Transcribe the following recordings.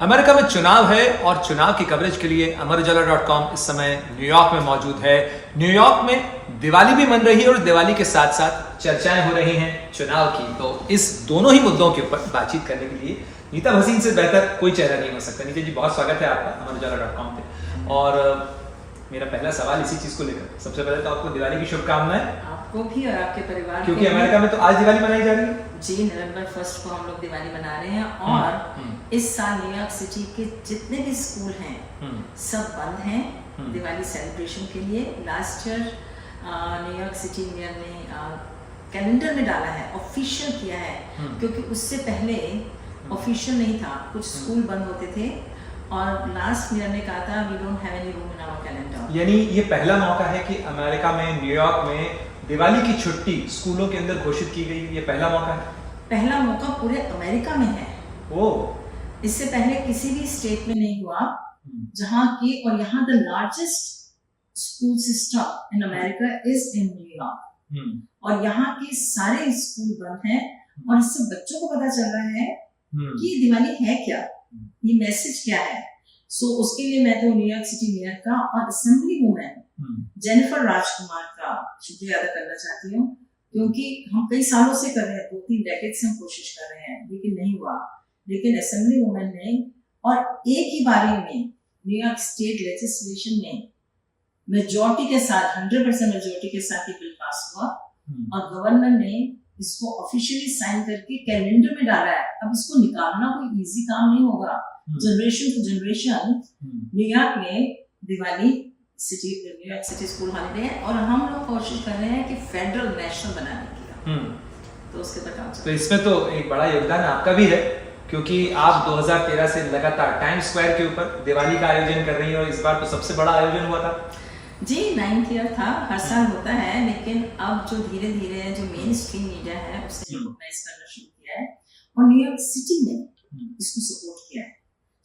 America में चुनाव है और चुनाव की कवरेज के लिए अमरउजाला.com इस समय न्यूयॉर्क में मौजूद है। न्यूयॉर्क में दिवाली भी मन रही है और दिवाली के साथ साथ चर्चाएं हो रही हैं चुनाव की। तो इस दोनों ही मुद्दों के ऊपर बातचीत करने के लिए नीता भसीन से बेहतर कोई चेहरा नहीं हो सकता। नीता जी, बहुत स्वागत है आपका अमरउजाला.com पे। और मेरा पहला सवाल इसी चीज को लेकर, सबसे पहले तो आपको दिवाली की शुभकामनाएं। आपको भी और आपके परिवार, क्योंकि अमेरिका में तो आज दिवाली मनाई जा रही है। जी, नवंबर 1 को हम लोग दिवाली मना रहे हैं और इस साल न्यूयॉर्क सिटी के जितने भी स्कूल हैं सब बंद हैं दिवाली सेलिब्रेशन के लिए। Last year New York city mayor ने कैलेंडर में डाला है, ऑफिशियल किया है, क्योंकि उससे पहले ऑफिशियल नहीं था, कुछ स्कूल बंद होते थे और लास्ट मेयर ने कहा था we don't have any room in our calendar. यानी ये पहला मौका है कि अमेरिका में, न्यूयॉर्क में दिवाली की छुट्टी स्कूलों के अंदर घोषित की गई। ये पहला मौका है, पहला मौका पूरे अमेरिका में है। ओह, इससे पहले किसी भी स्टेट में नहीं हुआ जहां की, और यहाँ the largest school system in America is in New York और यहाँ के सारे स्कूल बंद हैं और इससे बच्चों को पता चल रहा है कि दिवाली है क्या, ये मैसेज क्या है। सो उसके लिए मैं तो न्यूयॉर्क सिटी मेयर का और असेंबली वुमेन जेनिफर राजकुमार का शुक्रिया अदा करना चाहती हूँ, क्योंकि हम कई सालों से कर रहे हैं, 2-3 डेकेड से हम कोशिश कर रहे हैं, लेकिन नहीं हुआ। लेकिन असेंबली वुमेन ने और एक ही बारी में न्यूयॉर्क स्टेट लेजिस्लेशन में मेजॉरिटी के साथ 100% मेजॉरिटी के साथ ये बिल पास हुआ और गवर्नर ने इसको ऑफिशियली साइन करके कैलेंडर में डाला है। अब इसको निकालना कोई इजी काम नहीं होगा। जनरेशन टू जनरेशन न्यूयॉर्क में Diwali New York city school holiday है और हम लोग कोशिश कर रहे हैं कि फेडरल नेशनल बनाने की। तो उसके ऊपर काम तो इसमें तो एक बड़ा योगदान आपका भी है, क्योंकि आप 2013 से लगातार टाइम्स स्क्वायर के ऊपर दिवाली का आयोजन कर रही हैं और इस बार तो सबसे बड़ा आयोजन हुआ था। जी, 9th ईयर था, हर साल होता है, लेकिन अब जो धीरे धीरे जो मेन स्ट्रीम मीडिया है उसने रिकॉग्नाइज करना शुरू किया है और न्यूयॉर्क सिटी ने इसको सपोर्ट किया है।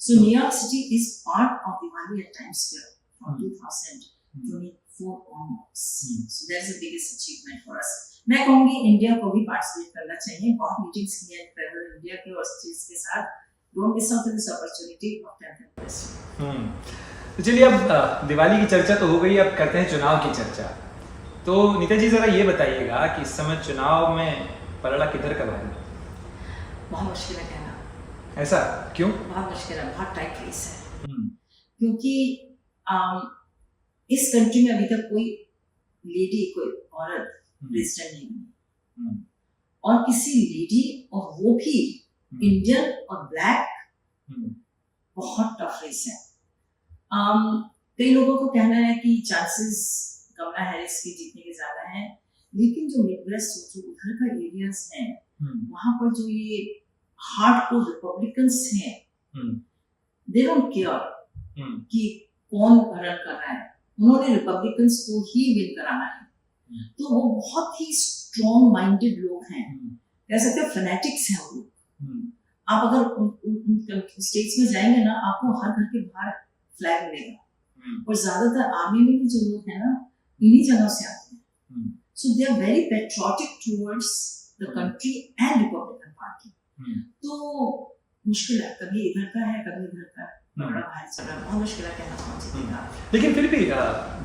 So New York City is part of Diwali at Times Square from 2024 onwards. So that's the biggest achievement for us. मैं कहूँगी इंडिया को भी पार्टिसिपेट करना चाहिए। बहुत मीटिंग्स की है ट्रैवल इंडिया के और स्टेट्स के साथ। Don't miss out this opportunity of 10th anniversary। तो चलिए, अब दिवाली की चर्चा तो हो गई, अब करते हैं चुनाव की चर्चा। तो नीता जी, जरा ये बताइएगा कि इस समय चुनाव में पलड़ा किधर का भारी? बहुत मुश्किल है कहना। ऐसा क्यों? बहुत मुश्किल है, बहुत टाइट रेस है। क्योंकि इस कंट्री में अभी तक कोई लेडी, कोई औरत प्रेसिडेंट नहीं हुई और किसी लेडी, और वो भी इंडियन और ब्लैक, बहुत टफ रेस है। कई लोगों को कहना है कि चांसेस कमला हैरिस के जीतने के ज्यादा हैं, लेकिन जो मिडवेस्ट, जो उधर का एरियाज हैं, वहां पर जो ये हार्डकोर रिपब्लिकन्स हैं, दे डोंट केयर कि कौन रन कर रहा है, उन्होंने रिपब्लिकन्स को ही विन कराना है। तो वो बहुत ही स्ट्रॉन्ग माइंडेड लोग हैं, कह सकते हैं फैनेटिक्स हैं वो लोग। आप अगर स्टेट्स में जाएंगे ना, आपको हर घर के बाहर फ्लैग मिलेगा और ज्यादातर आर्मी में भी जो लोग हैं ना, इन्हीं जगह से आते हैं। So they are very patriotic towards the country and Republican Party. तो मुश्किल है, कभी इधर का है, कभी इधर का है, बड़ा भारी चल रहा है, बहुत मुश्किल है कहना कौन जीतेगा। लेकिन फिर भी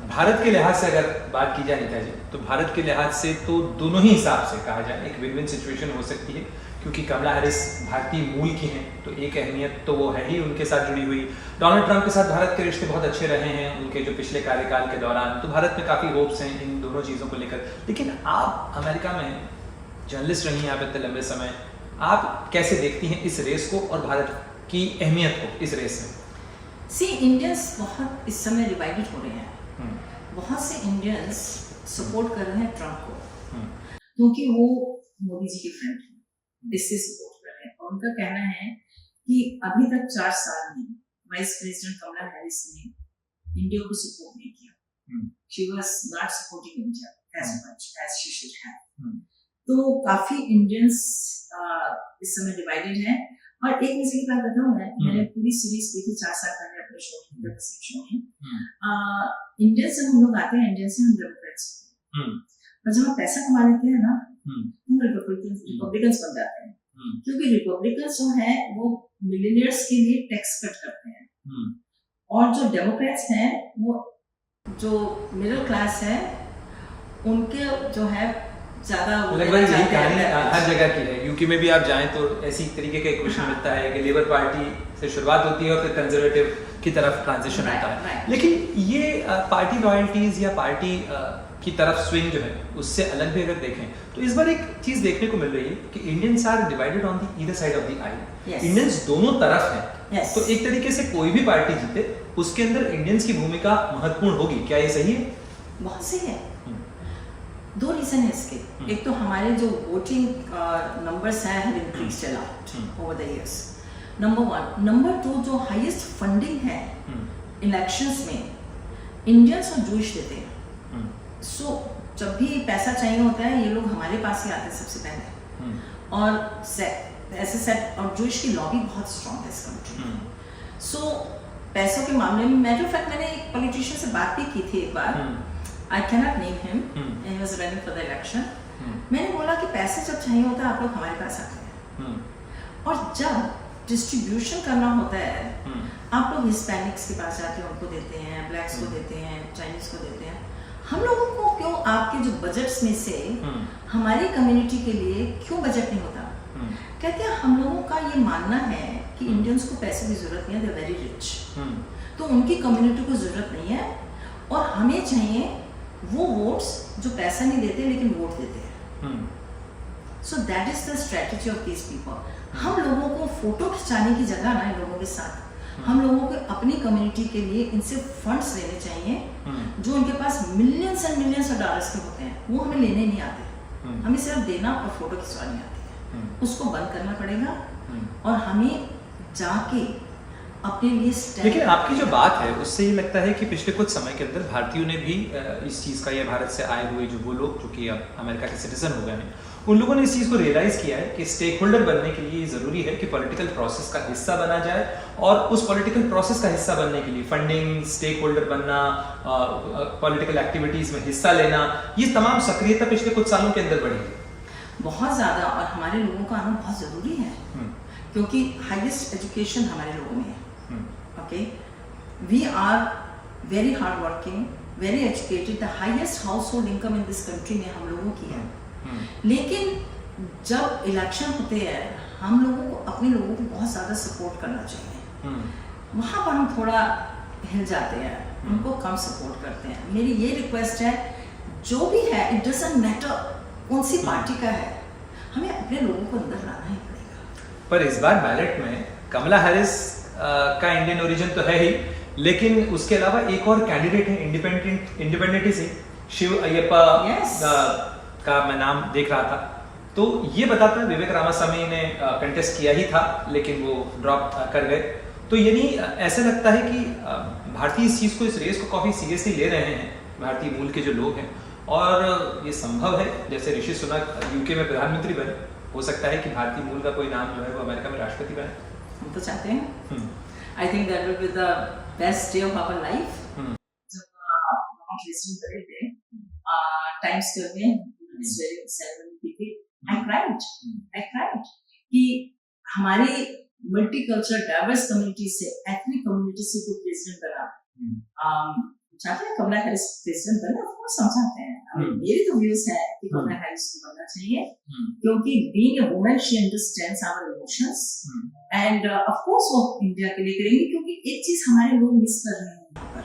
भारत के लिहाज से अगर बात की जाए नीता जी, तो भारत के लिहाज से तो दोनों ही हिसाब से कहा जाए एक विन विन सिचुएशन हो सकती है, क्योंकि कमला हैरिस भारतीय मूल की हैं, तो एक अहमियत तो वो है ही उनके साथ जुड़ी हुई। डोनाल्ड ट्रंप के साथ भारत के रिश्ते बहुत अच्छे रहे हैं उनके जो पिछले कार्यकाल के दौरान, तो भारत में काफ़ी होप्स हैं इन दोनों चीज़ों को लेकर। लेकिन आप अमेरिका में जर्नलिस्ट रही हैं आप इतने लंबे समय, आप कैसे देखती हैं इस रेस को और भारत की अहमियत को इस रेस में? सी, इंडियंस बहुत इस समय डिवाइडेड हो रहे हैं। बहुत से इंडियंस सपोर्ट कर रहे हैं ट्रंप को, क्योंकि वो मोदी जी के फ्रेंड हैं, इससे सपोर्ट कर रहे हैं और उनका कहना है कि अभी तक 4 साल में वाइस प्रेसिडेंट कमला हैरिस ने इंडिया को सपोर्ट नहीं किया। She was not supporting India as much as she should have. तो काफी इंडियंस इस समय डिवाइडेड हैं। और एक मुझे की बात बताऊं, मैंने पूरी सीरीज देखी 4 साल पहले अपने शो में, इंडियन से हम लोग आते हैं, इंडियन से हम डेमोक्रेट्स होते हैं, और जब हम पैसा कमा लेते हैं ना, हम रिपब्लिकन्स बन जाते हैं। क्योंकि रिपब्लिकन्स जो हैं वो मिलियनियर्स के लिए टैक्स कट करते हैं और जो डेमोक्रेट्स हैं वो जो मिडिल क्लास है उनके जो है ज्यादा लगभग यही कहानी हर जगह की है। यूके में भी आप जाएं तो ऐसी तरीके का क्वेश्चन मिलता है कि लेबर पार्टी से शुरुआत होती है और फिर कंजर्वेटिव की तरफ ट्रांजिशन होता है। लेकिन ये पार्टी लॉयल्टीज या पार्टी की तरफ स्विंग जो है उससे अलग भी अगर देखें तो इस बार एक चीज देखने को मिल रही है कि Indians are divided on the either side of the आई। इंडियंस दोनों तरफ हैं। तो एक तरीके से कोई भी पार्टी जीते उसके अंदर इंडियंस की भूमिका महत्वपूर्ण होगी। क्या ये सही है? बहुत सही है। दो रीजन है इसके। एक तो हमारे जो वोटिंग नंबर्स हैं have increased a lot over the years. Number 1, number 2 जो हाईएस्ट फंडिंग है इलेक्शंस में इंडियंस और जूश देते हैं। सो जब भी पैसा चाहिए होता है ये लोग हमारे पास ही आते हैं सबसे पहले। और ऐसे सेट और जूश की लॉबी बहुत स्ट्रांग है इस कंट्री में। सो पैसों के मामले में मैटर ऑफ फैक्ट मैंने एक पॉलिटिशियन से बात भी की थी एक बार। I cannot name him. He was running for the election. मैंने बोला कि पैसे जब चाहिए होता है आप लोग हमारे पास आते हैं और जब डिस्ट्रीब्यूशन करना होता है आप लोग हिस्पैनिक्स के पास जाते हैं, उनको देते हैं, ब्लैक्स को देते हैं, चाइनीज को देते हैं। हम लोगों को क्यों आपके जो बजट्स में से हमारी कम्युनिटी के लिए क्यों बजट नहीं होता? कहते हैं हम लोगों का ये मानना है कि इंडियंस को पैसे की जरूरत नहीं है, दे वेरी रिच, तो उनकी कम्युनिटी को जरूरत नहीं है और हमें चाहिए वो वोट्स जो पैसा नहीं देते लेकिन वोट देते हैं। So that is the strategy of these people. हम लोगों को फोटो खिंचाने की जगह ना इन लोगों के साथ हम लोगों को अपनी कम्युनिटी के लिए इनसे फंड्स लेने चाहिए जो उनके पास millions and millions of dollars के होते हैं, वो हमें लेने नहीं आते, हमें सिर्फ देना और फोटो खिंचवानी आती है। उसको बंद करना पड़ेगा और हमें जाके अपने लिए। लेकिन आपकी जो बात है उससे ये लगता है कि पिछले कुछ समय के अंदर भारतीयों ने भी इस चीज़ का या भारत से आए हुए जो वो लोग जो कि अब अमेरिका के सिटीजन हो गए हैं उन लोगों ने इस चीज़ को रियलाइज़ किया है कि स्टेक होल्डर बनने के लिए ज़रूरी है कि पॉलिटिकल प्रोसेस का हिस्सा बना जाए और उस पॉलिटिकल प्रोसेस का हिस्सा बनने के लिए फंडिंग, स्टेक होल्डर बनना, पॉलिटिकल एक्टिविटीज़ में हिस्सा लेना, ये तमाम सक्रियता पिछले कुछ सालों के अंदर बढ़ी है बहुत ज़्यादा। और हमारे लोगों का आना बहुत ज़रूरी है क्योंकि हाईएस्ट एजुकेशन हमारे लोगों में है। Okay, we are very hard working, very educated. The highest household income in this country में हम लोगों की है। लेकिन जब इलेक्शन होते हैं हम लोगों को अपने लोगों को बहुत ज़्यादा सपोर्ट करना चाहिए। वहाँ पर हम थोड़ा हिल जाते हैं, उनको कम सपोर्ट करते हैं। मेरी ये रिक्वेस्ट है जो भी है इट डजंट मैटर कौन सी पार्टी का है, हमें अपने लोगों को अंदर लाना ही पड़ेगा। पर इस बार बैलेट में कमला हैरिस का इंडियन ओरिजिन तो है ही, लेकिन उसके अलावा एक और कैंडिडेट है इंडिपेंडेंट से शिव अय्यप्पा का मैं नाम देख रहा था। तो ये बताता है विवेक रामास्वामी ने कंटेस्ट किया ही था लेकिन वो ड्रॉप कर गए। तो यानी ऐसा लगता है कि भारतीय इस चीज़ को, इस रेस को काफ़ी सीरियसली ले रहे हैं भारतीय मूल के जो लोग हैं और ये संभव है जैसे ऋषि सुनक यूके में प्रधानमंत्री बने, हो सकता है कि भारतीय मूल का कोई नाम जो है वो अमेरिका में राष्ट्रपति बने। हम तो चाहते हैं। I think that will be the best day of our life. जब वहाँ प्रेसिडेंट बने थे, टाइम्स स्क्वायर में इस सेरेमनी की, I cried कि हमारी मल्टीकल्चरल डाइवर्स कम्युनिटी से, एथनिक कम्युनिटी से कोई प्रेसिडेंट बना। चाहते हैं कमला हैरिस प्रेसिडेंट बने, ऑफ कोर्स हम चाहते हैं। मेरी तो व्यूज है कि कमला हैरिस को बनना चाहिए क्योंकि being a woman she understands our emotions and of course वो इंडिया के लिए करेंगे क्योंकि एक चीज हमारे लोग मिस कर रहे हैं यहाँ पर।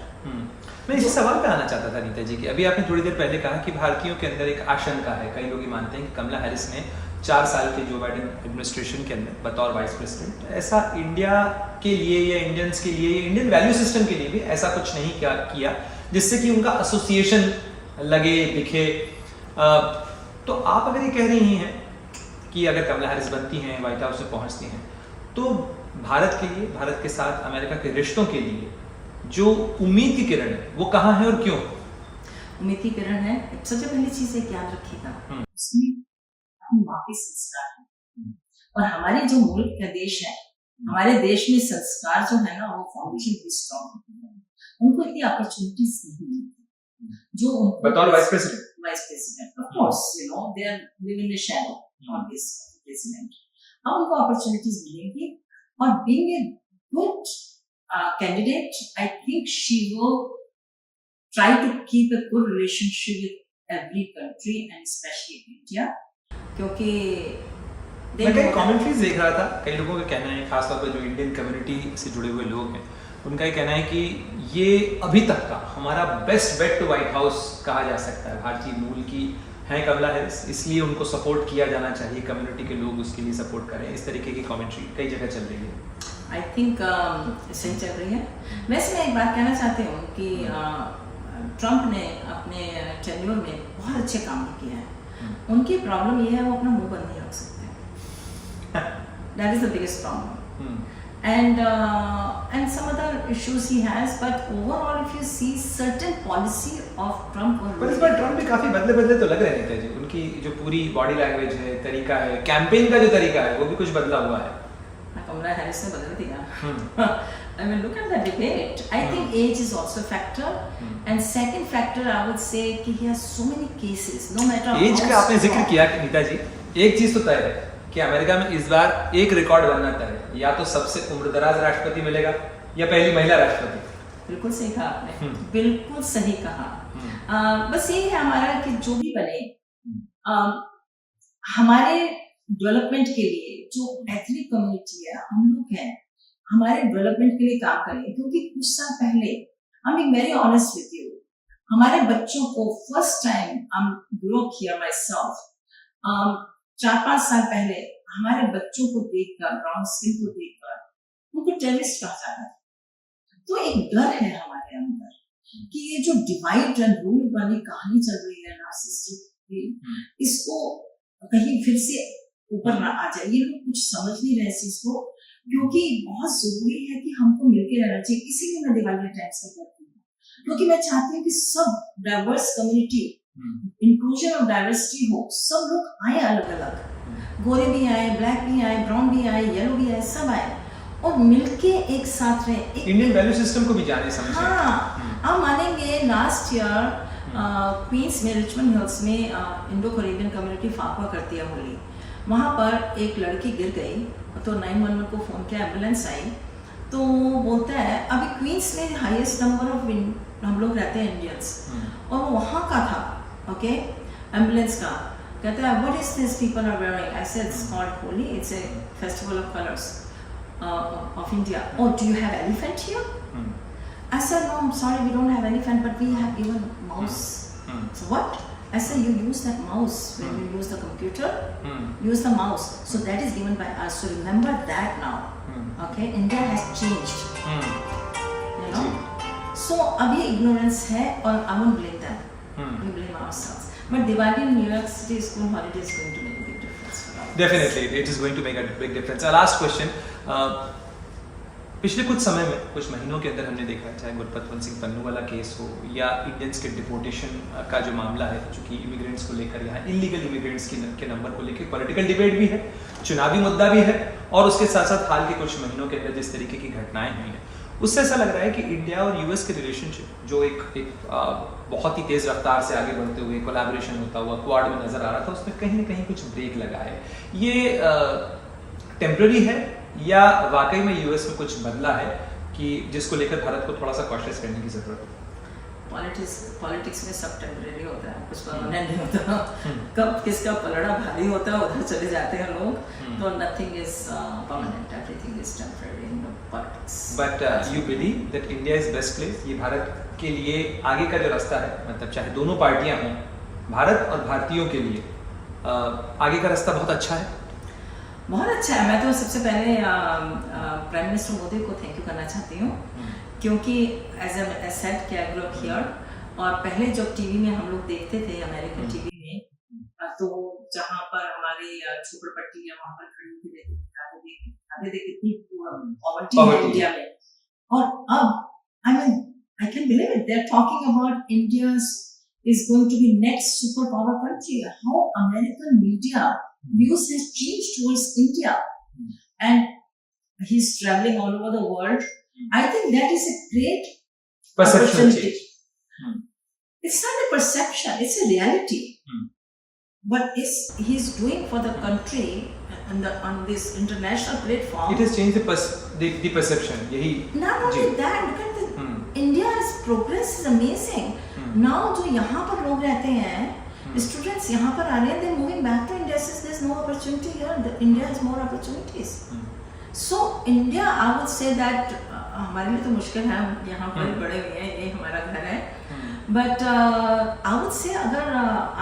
मैं इसी सवाल पे आना चाहता था नीता जी की। अभी आपने थोड़ी देर पहले कहा कि भारतीयों के अंदर एक आशंका है, कई लोग ये मानते हैं कि कमला हैरिस ने 4 साल के जो बाइडेन एडमिनिस्ट्रेशन के अंदर बतौर वाइस प्रेसिडेंट ऐसा इंडिया के लिए या इंडियंस के लिए, इंडियन वैल्यू सिस्टम के लिए भी ऐसा कुछ नहीं किया जिससे कि उनका एसोसिएशन लगे दिखे। तो आप अगर ये कह रही हैं कि अगर कमला हैरिस बनती हैं, व्हाइट हाउस में पहुंचती हैं, तो भारत के लिए, भारत के साथ अमेरिका के रिश्तों के लिए जो उम्मीद की किरण है वो कहाँ है और क्यों? उम्मीद की किरण है, सबसे पहली चीज है याद रखिएगा उसमें अपनी माँ के संस्कार है और हमारे जो मुल्क का देश है, हमारे देश में संस्कार जो है ना वो फाउंडेशन भी स्ट्रॉन्ग होती है। उनको इतनी अपॉर्चुनिटीज नहीं मिलती जो उनको बतौर vice president of course you know they are living in the shadow of this president. अब उनको अपॉर्चुनिटीज मिलेंगी और being a good candidate I think she will try to keep a good relationship with every country and specially India, क्योंकि मैं कई commentaries देख रहा था, कई लोगों का कहना है, खासतौर पर जो इंडियन कम्युनिटी से जुड़े हुए लोग हैं, उनका ये कहना है कि ये अभी तक का हमारा best bet to White House कहा जा सकता है। भारतीय मूल की हैं कमला हैरिस, इसलिए उनको सपोर्ट किया जाना चाहिए, कम्युनिटी के लोग उसके लिए सपोर्ट करें। इस तरीके की कमेंट्री कई जगह चल रही है। आई थिंक सही चल रही है। वैसे मैं एक बात कहना चाहती हूँ कि ट्रम्प ने अपने टेन्योर में बहुत अच्छे काम किए हैं। उनकी प्रॉब्लम ये है वो अपना मुंह बंद नहीं रख सकते। That is the biggest problem. And some other issues he has, but overall if you see certain policy of Trump or पर इस बार ट्रम्प भी काफी बदले तो लग रहे हैं नेता जी। उनकी जो पूरी बॉडी लैंग्वेज है, तरीका है, कैंपेन का जो तरीका है, वो भी कुछ बदला हुआ है। कमला हैरिस ने बदल दिया। I mean, look at the debate. I think age is also a factor. And second factor, I would say कि he has so many cases. No matter age का आपने जिक्र किया नीता जी, एक चीज तो तय है कि अमेरिका में इस बार एक रिकॉर्ड बनना तय है, या तो सबसे उम्रदराज राष्ट्रपति मिलेगा या पहली महिला राष्ट्रपति। बिल्कुल सही कहा आपने, बिल्कुल सही कहा। बस ये है हमारा कि जो भी बने हमारे डेवलपमेंट के लिए, जो एथनिक कम्युनिटी है, हम लोग हैं, हमारे डेवलपमेंट के लिए काम करें। क्योंकि कुछ साल पहले, I am very honest with you, हमारे बच्चों को first time I am grow up here my self, 4-5 साल पहले हमारे बच्चों को देखकर, ब्राउन स्किन को देखकर उनको टेररिस्ट कहा जाता है। तो एक डर है हमारे अंदर कि ये जो डिवाइड एंड रूल वाली कहानी चल रही है नार्सिसिस्टिक, इसको कहीं फिर से ऊपर ना आ जाए। ये लोग कुछ समझ नहीं रहे इस चीज को, क्योंकि बहुत जरूरी है कि हमको मिलकर रहना चाहिए। इसीलिए मैं दिवाली टाइम्स में करती हूँ, क्योंकि मैं चाहती हूँ कि सब डाइवर्स कम्युनिटी, इंक्लूजन और डाइवर्सिटी हो, सब लोग आए अलग अलग, गोरे भी आए, ब्लैक भी आए, ब्राउन भी आए, येलो भी आए, सब आए और मिलके एक साथ रहे, इंडियन वैल्यू सिस्टम को भी जाने समझे। हाँ, आप मानेंगे लास्ट ईयर क्वींस में, रिचमंड हिल्स में इंडो करेबियन कम्युनिटी फाकवा करती है होली। वहाँ पर एक लड़की गिर गई तो 911 को फ़ोन किया, एम्बुलेंस आई तो बोलता है अभी क्वींस में हाईएस्ट नंबर ऑफ हम लोग रहते हैं इंडियंस, और वो वहाँ का था, ओके, एम्बुलेंस का। कहता है what is this people are wearing? I said it's called Holi, it's a festival of colours of India. Oh, do you have elephant here? I said, no, I'm sorry, we don't have elephant, but we have even mouse. So what? I said, you use that mouse when you use the computer. Use the mouse. So that is given by us. So remember that now. Okay, India has changed. You know. So अभी ignorance है और I won't blame them. We blame ourselves. But Diwali in New York City school holiday is going to make a big difference for us. Definitely, it is going to make a big difference. Last question. पिछले कुछ समय में, कुछ महीनों के अंदर हमने देखा, चाहे गुरपतवंत सिंह पन्नू वाला केस हो या इंडियंस के डिपोर्टेशन का जो मामला है, चूँकि इमिग्रेंट्स को लेकर, यहाँ इलीगल इमिग्रेंट्स के नंबर को लेकर पॉलिटिकल डिबेट भी है, चुनावी मुद्दा भी है, और उसके साथ साथ हाल के कुछ महीनों के अंदर जिस तरीके की घटनाएं हुई हैं, उससे ऐसा लग रहा है कि इंडिया और यूएस के रिलेशनशिप जो एक बहुत ही तेज़ रफ्तार से आगे बढ़ते हुए कोलैबोरेशन होता हुआ क्वाड में नज़र आ रहा था, उसमें कहीं ना कहीं कुछ ब्रेक लगा है। ये टेम्पररी है या वाकई में यूएस में कुछ बदला है कि जिसको लेकर भारत को थोड़ा सा कॉशियस करने की जरूरत है? पॉलिटिक्स में सब टेम्परेरी होता है, कुछ परमानेंट नहीं होता। कब किसका पलड़ा भारी होता है उधर चले जाते हैं लोग, तो nothing is permanent, everything is temporary in politics. But you believe that India is best place? ये भारत के लिए आगे का जो रास्ता है, मतलब चाहे दोनों पार्टियां हों, भारत और भारतीयों के लिए आगे का रास्ता बहुत अच्छा है? बहुत अच्छा है। मैं तो सबसे पहले प्राइम मिनिस्टर मोदी को थैंक यू करना चाहती हूँ, क्योंकि एज ए सेड कि आई ग्रो अप हियर, और पहले जब टीवी में हम लोग देखते थे अमेरिकन टीवी में, तो जहाँ पर हमारे झोपड़पट्टी या वहाँ पर खड़ी होकर देखते कितनी पॉवर्टी है इंडिया में, और अब I can believe it, they are talking about India's is going to be next superpower country. How American media views has changed towards India, and he's traveling all over the world. I think that is a great perception change. It's not a perception; it's a reality. But he's doing for the country. on this international platform. It has changed the perception. यही Not only जी। that, look at the India's progress is amazing. Now जो यहाँ पर लोग रहते हैं, students यहाँ पर आ रहे हैं, they're moving back to India since there's no opportunity here. India has more opportunities. So India, I would say that हमारे लिए तो मुश्किल है, हम यहाँ पर बड़े हुए हैं, ये हमारा घर है. But I would say अगर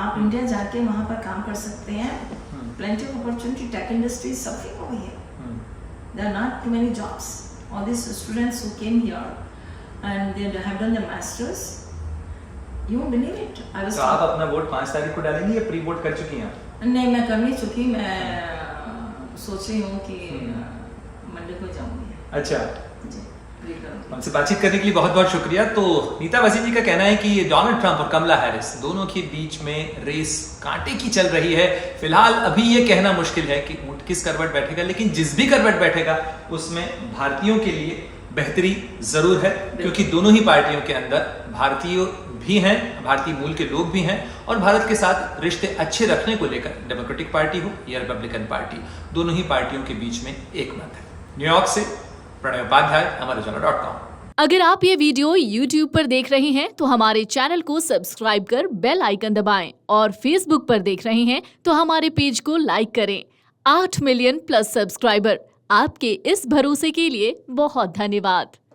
आप इंडिया जाके वहाँ पर काम कर सकते हैं, plenty of opportunity. Tech industry is suffering over here. There are not too many jobs. All these students who came here and they have done their masters, you won't believe it. तो आप अपना vote 5 तारीख को डालेंगे या pre vote कर चुकी हैं? नहीं, मैं कर नहीं चुकी. मैं सोच रही हूँ कि मंडे को जाऊंगी. अच्छा जी, प्री करूंगी. हमसे बातचीत करने के लिए बहुत बहुत शुक्रिया. तो नीता वसीम जी का कहना है कि डोनाल्ड ट्रंप और कमला हैरिस दोनों के बीच में रेस कांटे की चल रही है. फिलहाल अभी ये कहना मुश्किल है कि ऊंट किस करवट बैठेगा, लेकिन जिस भी करवट बैठेगा उसमें भारतीयों के लिए बेहतरी जरूर है, क्योंकि दोनों ही पार्टियों के अंदर भारतीय भी हैं, भारतीय मूल के लोग भी हैं, और भारत के साथ रिश्ते अच्छे रखने को लेकर डेमोक्रेटिक पार्टी हो या रिपब्लिकन पार्टी, दोनों ही पार्टियों के बीच में एक मत है. न्यूयॉर्क से प्रणय उपाध्याय, अमरउजाला.com. अगर आप ये वीडियो YouTube पर देख रहे हैं तो हमारे चैनल को सब्सक्राइब कर बेल आइकन दबाएं, और Facebook पर देख रहे हैं तो हमारे पेज को लाइक करें. 8 मिलियन प्लस सब्सक्राइबर, आपके इस भरोसे के लिए बहुत धन्यवाद.